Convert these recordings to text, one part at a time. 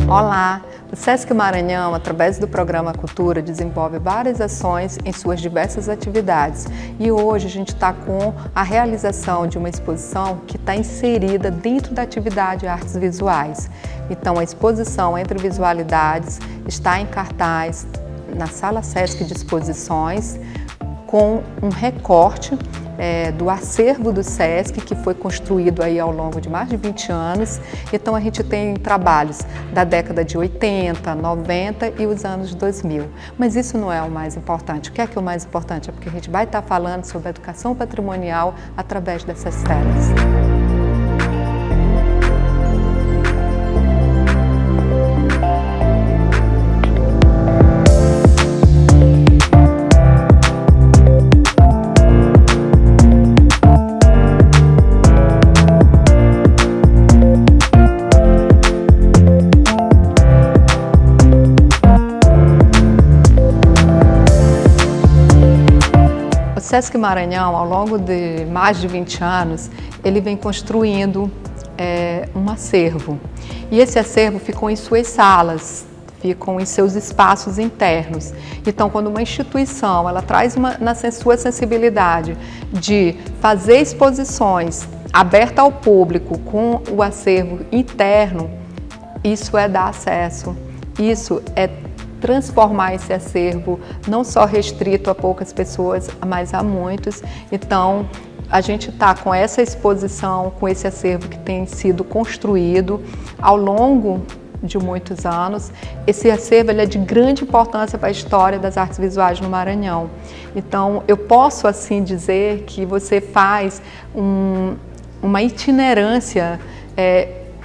Olá! O Sesc Maranhão, através do Programa Cultura, desenvolve várias ações em suas diversas atividades. E hoje a gente está com a realização de uma exposição que está inserida dentro da atividade Artes Visuais. Então, a exposição Entre Visualidades está em cartaz na Sala Sesc de Exposições, com um recorte do acervo do Sesc, que foi construído aí ao longo de mais de 20 anos. Então a gente tem trabalhos da década de 80, 90 e os anos 2000. Mas isso não é o mais importante. O que é o mais importante? É porque a gente vai estar falando sobre a educação patrimonial através dessas telas. O Sesc Maranhão, ao longo de mais de 20 anos, ele vem construindo um acervo. E esse acervo ficou em suas salas, ficam em seus espaços internos. Então, quando uma instituição ela traz na sua sensibilidade de fazer exposições abertas ao público com o acervo interno, isso é dar acesso, isso é transformar esse acervo não só restrito a poucas pessoas, mas a muitos. Então, a gente está com essa exposição, com esse acervo que tem sido construído ao longo de muitos anos. Esse acervo ele é de grande importância para a história das artes visuais no Maranhão. Então, eu posso assim dizer que você faz uma itinerância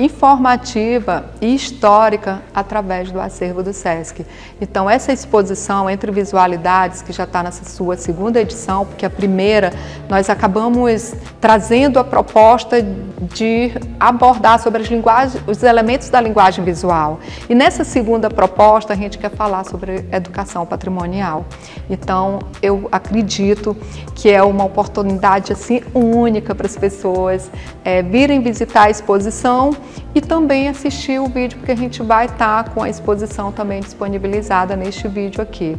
informativa e histórica através do acervo do Sesc. Então, essa exposição Entre Visualidades, que já está nessa sua segunda edição, porque a primeira nós acabamos trazendo a proposta de abordar sobre os elementos da linguagem visual. E nessa segunda proposta a gente quer falar sobre educação patrimonial. Então, eu acredito que é uma oportunidade assim única para as pessoas virem visitar a exposição e também assistir o vídeo, porque a gente vai estar com a exposição também disponibilizada neste vídeo aqui.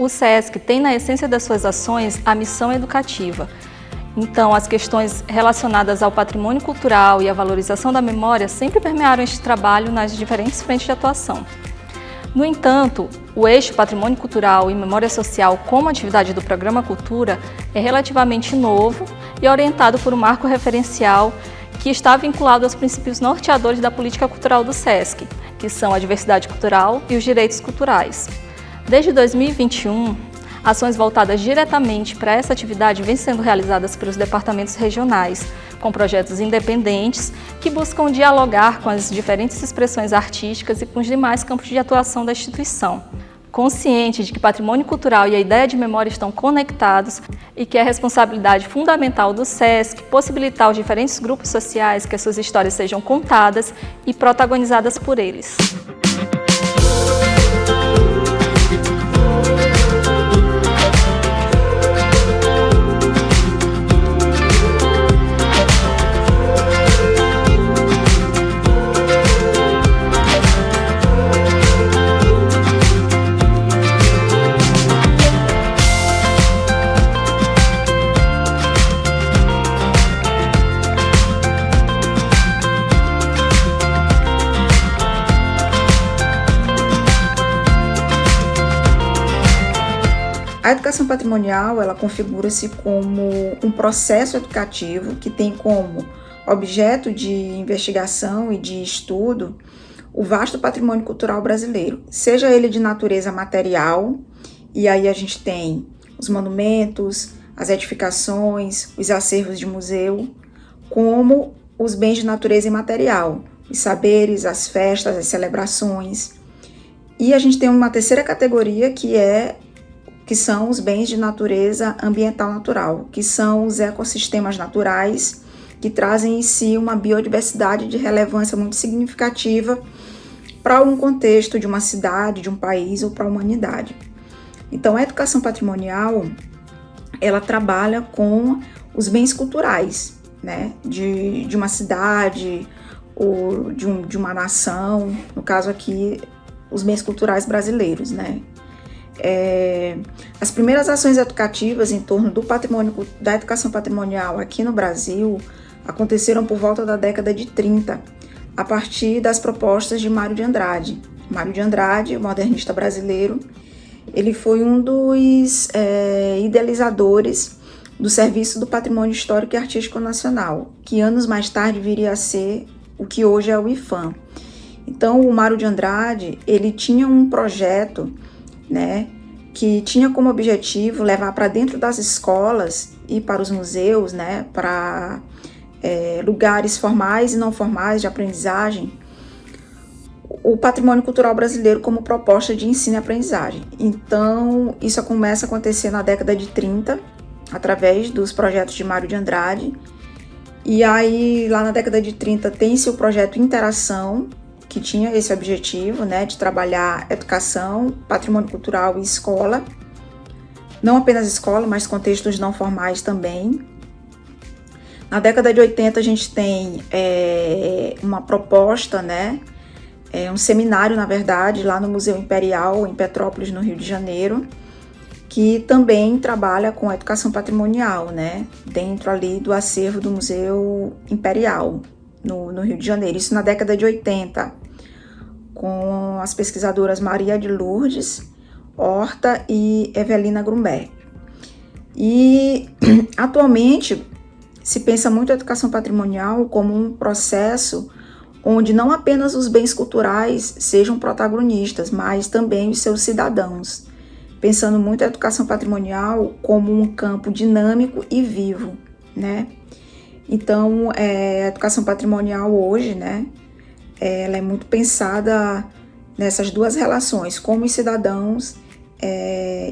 O Sesc tem na essência das suas ações a missão educativa. Então, as questões relacionadas ao patrimônio cultural e à valorização da memória sempre permearam este trabalho nas diferentes frentes de atuação. No entanto, o eixo patrimônio cultural e memória social como atividade do Programa Cultura é relativamente novo e orientado por um marco referencial que está vinculado aos princípios norteadores da política cultural do Sesc, que são a diversidade cultural e os direitos culturais. Desde 2021, ações voltadas diretamente para essa atividade vêm sendo realizadas pelos departamentos regionais, com projetos independentes que buscam dialogar com as diferentes expressões artísticas e com os demais campos de atuação da instituição. Consciente de que patrimônio cultural e a ideia de memória estão conectados e que é responsabilidade fundamental do Sesc possibilitar aos diferentes grupos sociais que as suas histórias sejam contadas e protagonizadas por eles. A educação patrimonial, ela configura-se como um processo educativo que tem como objeto de investigação e de estudo o vasto patrimônio cultural brasileiro, seja ele de natureza material, e aí a gente tem os monumentos, as edificações, os acervos de museu, como os bens de natureza imaterial, os saberes, as festas, as celebrações. E a gente tem uma terceira categoria que são os bens de natureza ambiental natural, que são os ecossistemas naturais que trazem em si uma biodiversidade de relevância muito significativa para um contexto de uma cidade, de um país ou para a humanidade. Então, a educação patrimonial, ela trabalha com os bens culturais, né, de uma cidade ou de uma nação, no caso aqui, os bens culturais brasileiros, né. As primeiras ações educativas em torno do patrimônio, da educação patrimonial aqui no Brasil aconteceram por volta da década de 30, a partir das propostas de Mário de Andrade. Mário de Andrade, o modernista brasileiro, ele foi um dos idealizadores do Serviço do Patrimônio Histórico e Artístico Nacional, que anos mais tarde viria a ser o que hoje é o IPHAN. Então, o Mário de Andrade, ele tinha um projeto, né, que tinha como objetivo levar para dentro das escolas e para os museus, né, para lugares formais e não formais de aprendizagem, o patrimônio cultural brasileiro como proposta de ensino e aprendizagem. Então, isso começa a acontecer na década de 30, através dos projetos de Mário de Andrade. E aí, lá na década de 30, tem-se o projeto Interação, que tinha esse objetivo, né, de trabalhar educação, patrimônio cultural e escola. Não apenas escola, mas contextos não formais também. Na década de 80, a gente tem uma proposta, né, um seminário, na verdade, lá no Museu Imperial, em Petrópolis, no Rio de Janeiro, que também trabalha com a educação patrimonial, né, dentro ali do acervo do Museu Imperial, no Rio de Janeiro. Isso na década de 80, com as pesquisadoras Maria de Lourdes Horta e Evelina Grumberg. E, atualmente, se pensa muito a educação patrimonial como um processo onde não apenas os bens culturais sejam protagonistas, mas também os seus cidadãos, pensando muito a educação patrimonial como um campo dinâmico e vivo, né? Então, a educação patrimonial hoje, né, ela é muito pensada nessas duas relações, como os cidadãos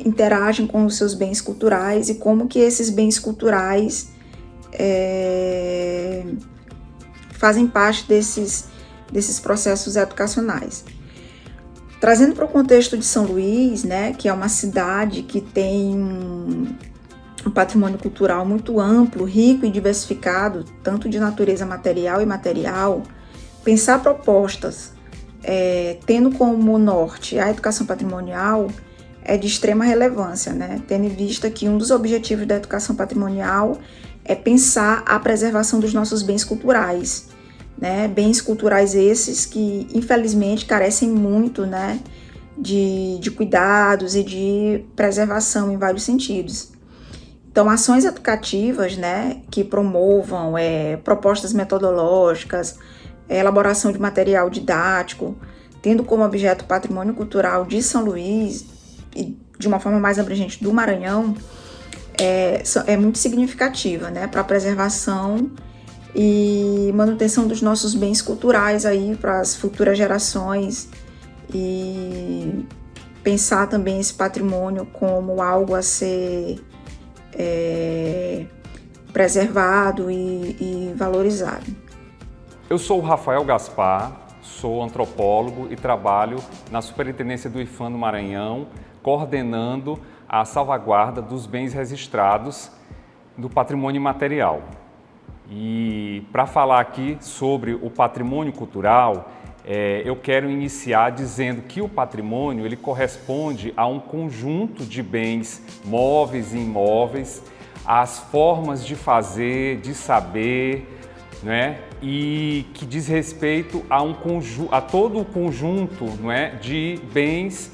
interagem com os seus bens culturais e como que esses bens culturais fazem parte desses processos educacionais. Trazendo para o contexto de São Luís, né, que é uma cidade que tem um patrimônio cultural muito amplo, rico e diversificado, tanto de natureza material e imaterial, pensar propostas tendo como norte a educação patrimonial é de extrema relevância, né? Tendo em vista que um dos objetivos da educação patrimonial é pensar a preservação dos nossos bens culturais, né? Bens culturais esses que, infelizmente, carecem muito, né, de cuidados e de preservação em vários sentidos. Então, ações educativas, né, que promovam propostas metodológicas, elaboração de material didático, tendo como objeto o patrimônio cultural de São Luís e, de uma forma mais abrangente, do Maranhão, é muito significativa, né, para a preservação e manutenção dos nossos bens culturais aí para as futuras gerações e pensar também esse patrimônio como algo a ser preservado e valorizado. Eu sou o Rafael Gaspar, sou antropólogo e trabalho na Superintendência do IPHAN no Maranhão, coordenando a salvaguarda dos bens registrados do patrimônio imaterial. E para falar aqui sobre o patrimônio cultural, eu quero iniciar dizendo que o patrimônio ele corresponde a um conjunto de bens móveis e imóveis, as formas de fazer, de saber, né? E que diz respeito a todo o conjunto, não é, de bens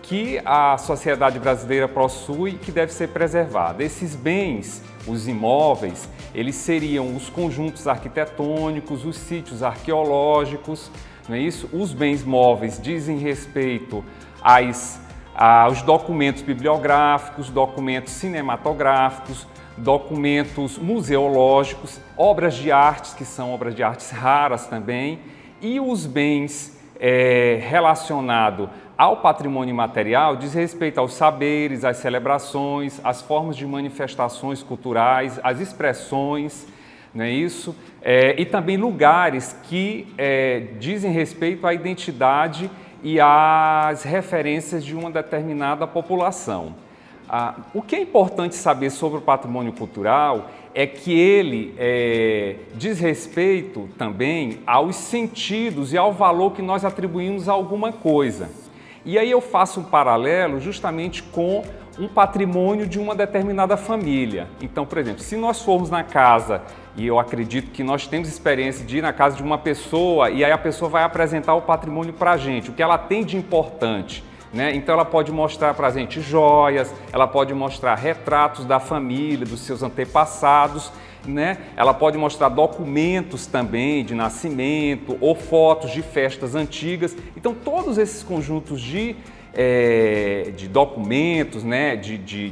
que a sociedade brasileira possui e que deve ser preservada. Esses bens, os imóveis, eles seriam os conjuntos arquitetônicos, os sítios arqueológicos, não é isso? Os bens móveis dizem respeito aos documentos bibliográficos, documentos cinematográficos, documentos museológicos, obras de artes, que são obras de artes raras também, e os bens relacionados ao patrimônio imaterial diz respeito aos saberes, às celebrações, às formas de manifestações culturais, às expressões, não é isso? E também lugares que dizem respeito à identidade e às referências de uma determinada população. O que é importante saber sobre o patrimônio cultural é que ele diz respeito também aos sentidos e ao valor que nós atribuímos a alguma coisa. E aí eu faço um paralelo justamente com um patrimônio de uma determinada família. Então, por exemplo, se nós formos na casa, e eu acredito que nós temos experiência de ir na casa de uma pessoa e aí a pessoa vai apresentar o patrimônio para a gente, o que ela tem de importante. Então ela pode mostrar para a gente joias, ela pode mostrar retratos da família, dos seus antepassados, ela pode mostrar documentos também de nascimento ou fotos de festas antigas. Então todos esses conjuntos de documentos,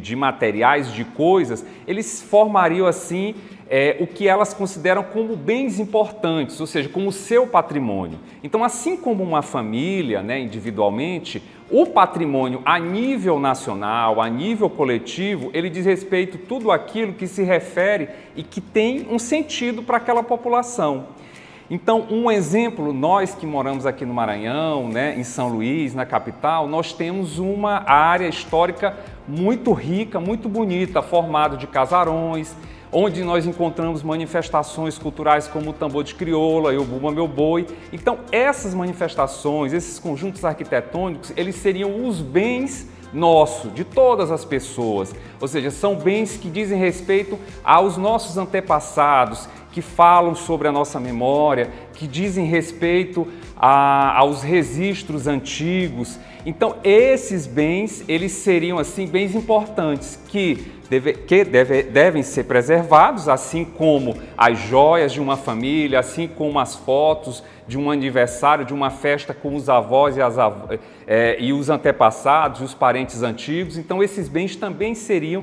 de materiais, de coisas, eles formariam assim o que elas consideram como bens importantes, ou seja, como seu patrimônio. Então, assim como uma família, individualmente, o patrimônio a nível nacional, a nível coletivo, ele diz respeito a tudo aquilo que se refere e que tem um sentido para aquela população. Então, um exemplo, nós que moramos aqui no Maranhão, em São Luís, na capital, nós temos uma área histórica muito rica, muito bonita, formada de casarões, onde nós encontramos manifestações culturais como o tambor de crioula e o bumba meu boi. Então, essas manifestações, esses conjuntos arquitetônicos, eles seriam os bens nossos, de todas as pessoas. Ou seja, são bens que dizem respeito aos nossos antepassados, que falam sobre a nossa memória, que dizem respeito aos registros antigos. Então, esses bens, eles seriam assim bens importantes que devem ser preservados, assim como as joias de uma família, assim como as fotos de um aniversário, de uma festa com os avós e os antepassados, os parentes antigos. Então, esses bens também seriam,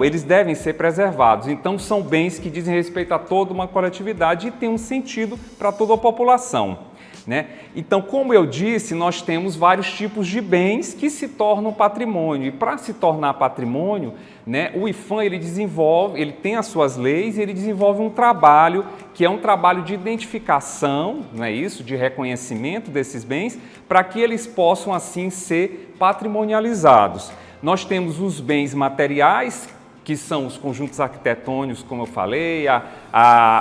eles devem ser preservados. Então, são bens que dizem respeito a toda uma coletividade e têm um sentido para toda a população. Então, como eu disse, nós temos vários tipos de bens que se tornam patrimônio. E para se tornar patrimônio, o IPHAN ele tem as suas leis e ele desenvolve um trabalho que é um trabalho de identificação, de reconhecimento desses bens, para que eles possam assim ser patrimonializados. Nós temos os bens materiais, que são os conjuntos arquitetônicos, como eu falei,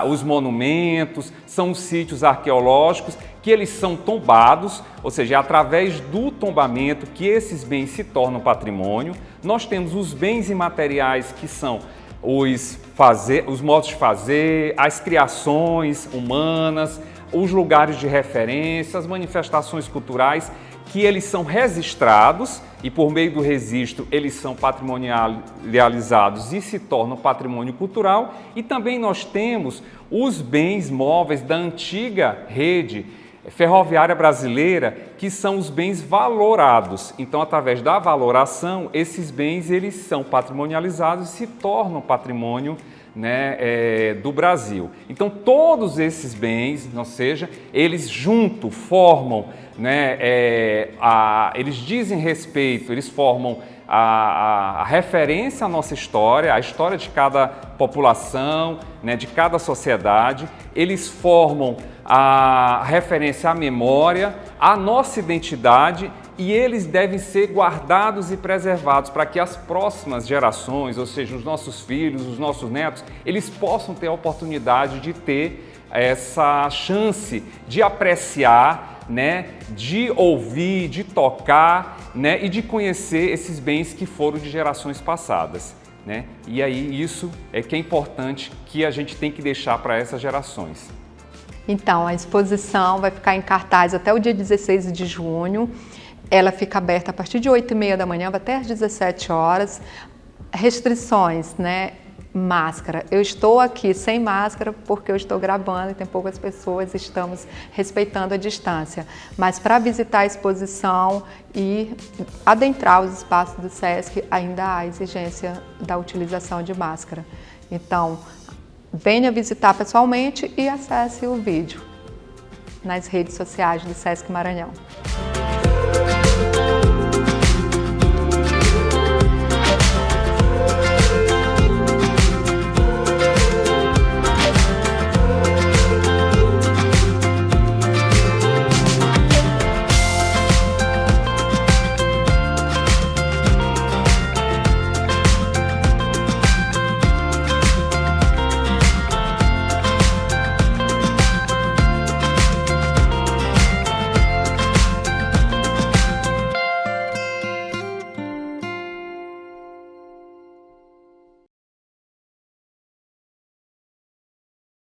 os monumentos, são os sítios arqueológicos, que eles são tombados, ou seja, é através do tombamento que esses bens se tornam patrimônio. Nós temos os bens imateriais, que são os modos de fazer, as criações humanas, os lugares de referência, as manifestações culturais, que eles são registrados e por meio do registro eles são patrimonializados e se tornam patrimônio cultural. E também nós temos os bens móveis da antiga rede ferroviária brasileira, que são os bens valorados. Então, através da valoração, esses bens eles são patrimonializados e se tornam patrimônio do Brasil. Então, todos esses bens, ou seja, eles juntos formam, eles dizem respeito, eles formam a referência à nossa história, a história de cada população, de cada sociedade. Eles formam a referência à memória, à nossa identidade, e eles devem ser guardados e preservados para que as próximas gerações, ou seja, os nossos filhos, os nossos netos, eles possam ter a oportunidade de ter essa chance de apreciar, de ouvir, de tocar, e de conhecer esses bens que foram de gerações passadas. E aí isso é que é importante, que a gente tem que deixar para essas gerações. Então, a exposição vai ficar em cartaz até o dia 16 de junho. Ela fica aberta a partir de 8h30 da manhã, vai até às 17 horas. Restrições, Máscara. Eu estou aqui sem máscara porque eu estou gravando e tem poucas pessoas, estamos respeitando a distância. Mas para visitar a exposição e adentrar os espaços do SESC, ainda há exigência da utilização de máscara. Então, venha visitar pessoalmente e acesse o vídeo nas redes sociais do SESC Maranhão.